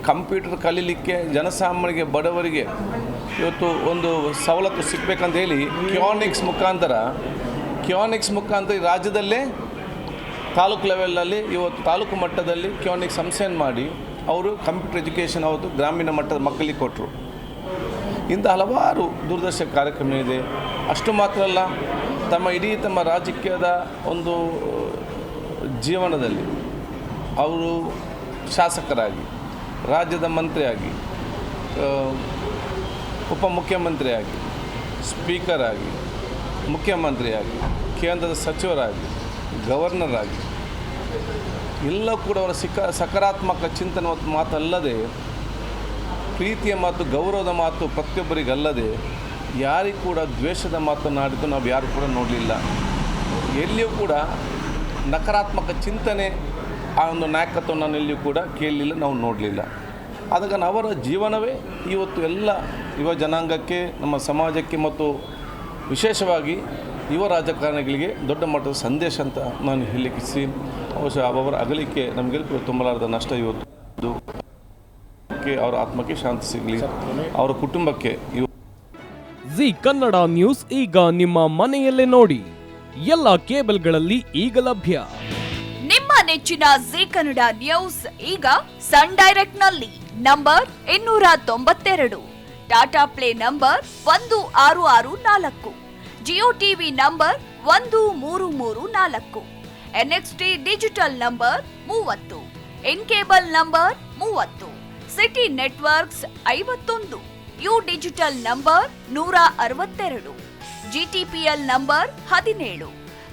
Computer ಕಲೀಲಿಕ್ಕೆ ಜನಸಾಮಾನ್ಯರಿಗೆ ಬಡವರಿಗೆ ಇವತ್ತು ಒಂದು ಸವಲತ್ತು ಸಿಗಬೇಕಂತ ಹೇಳಿ ಕಿಯಾನಿಕ್ಸ್ ಮುಖಾಂತರ ರಾಜ್ಯದಲ್ಲೇ ತಾಲೂಕು ಲೆವೆಲಲ್ಲಿ ಇವತ್ತು ತಾಲೂಕು ಮಟ್ಟದಲ್ಲಿ ಕಿಯಾನಿಕ್ಸ್ ಸಂಸ್ಥೆಯನ್ನು ಮಾಡಿ ಅವರು ಕಂಪ್ಯೂಟರ್ ಎಜುಕೇಷನ್ ಅವತ್ತು ಗ್ರಾಮೀಣ ಮಟ್ಟದ ಮಕ್ಕಳಿಗೆ ಕೊಟ್ಟರು. ಇಂಥ ಹಲವಾರು ದೂರದರ್ಶನ ಕಾರ್ಯಕ್ರಮ ಇದೆ. ಅಷ್ಟು ಮಾತ್ರ ಅಲ್ಲ, ತಮ್ಮ ರಾಜಕೀಯದ ಒಂದು ಜೀವನದಲ್ಲಿ ಅವರು ಶಾಸಕರಾಗಿ, ರಾಜ್ಯದ ಮಂತ್ರಿಯಾಗಿ, ಉಪಮುಖ್ಯಮಂತ್ರಿಯಾಗಿ, ಸ್ಪೀಕರ್ ಆಗಿ, ಮುಖ್ಯಮಂತ್ರಿಯಾಗಿ, ಕೇಂದ್ರದ ಸಚಿವರಾಗಿ, ಗವರ್ನರ್ ಆಗಿ ಎಲ್ಲ ಕೂಡ ಅವರ ಸಕಾರಾತ್ಮಕ ಚಿಂತನೆ ಮಾತಲ್ಲದೆ, ಪ್ರೀತಿಯ ಮಾತು, ಗೌರವದ ಮಾತು ಪ್ರತಿಯೊಬ್ಬರಿಗಲ್ಲದೆ ಯಾರಿಗೂ ಕೂಡ ದ್ವೇಷದ ಮಾತನಾಡಿದ್ದು ನಾವು ಯಾರು ಕೂಡ ನೋಡಲಿಲ್ಲ. ಎಲ್ಲಿಯೂ ಕೂಡ ನಕಾರಾತ್ಮಕ ಚಿಂತನೆ ಆ ಒಂದು ನಾಯಕತ್ವವನ್ನು ನಾನು ಎಲ್ಲಿಯೂ ಕೂಡ ಕೇಳಲಿಲ್ಲ, ನಾವು ನೋಡಲಿಲ್ಲ. ಆದ ಕಾರಣ ಅವರ ಜೀವನವೇ ಇವತ್ತು ಎಲ್ಲ ಯುವ ಜನಾಂಗಕ್ಕೆ, ನಮ್ಮ ಸಮಾಜಕ್ಕೆ ಮತ್ತು ವಿಶೇಷವಾಗಿ ಯುವ ರಾಜಕಾರಣಿಗಳಿಗೆ ದೊಡ್ಡ ಮಟ್ಟದ ಸಂದೇಶ ಅಂತ ನಾನು ಹೇಳಲಿಕ್ಕೆ ಬಹುಶಃ ಅವರ ಅಗಲಿಕೆ ನಮಗೆಲ್ಲರೂ ತುಂಬಲಾರದ ನಷ್ಟ. ಇವತ್ತು ಅವರ ಆತ್ಮಕ್ಕೆ ಶಾಂತಿ ಸಿಗಲಿ, ಅವರ ಕುಟುಂಬಕ್ಕೆ. ಜಿ ಕನ್ನಡ ನ್ಯೂಸ್ ಈಗ ನಿಮ್ಮ ಮನೆಯಲ್ಲೇ ನೋಡಿ. ಎಲ್ಲ ಕೇಬಲ್ಗಳಲ್ಲಿ ಈಗ ಲಭ್ಯ. ನಿಮ್ಮ ನೆಚ್ಚಿನ ಜಿ ಕನ್ನಡ ನ್ಯೂಸ್ ಈಗ ಸನ್ ಡೈರೆಕ್ಟ್ ನಲ್ಲಿ number 292, Tata Play number 1664, Jio TV number 1334, NXT digital number 30, N cable number 30, city networks 51, U digital number 162, GTPL number 17,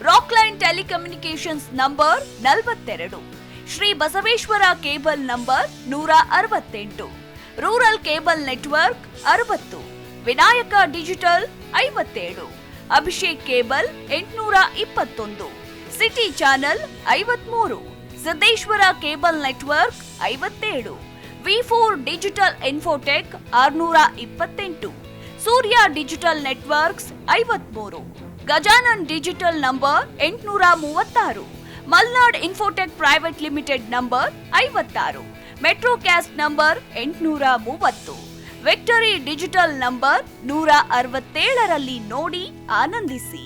Rockline telecommunications number 42, Shri Basaveshwara cable number 168, rural cable network 60, Vinayaka digital 57, Abhishek cable 821, city channel 53, Siddeshwara cable network 57, ವಿ4 digital infotech 628, Surya digital networks 53, Gajanan digital number 836, Malnad infotech private limited number 56, Metrocast number 830, victory digital number 167ರಲ್ಲಿ ನೋಡಿ ಆನಂದಿಸಿ.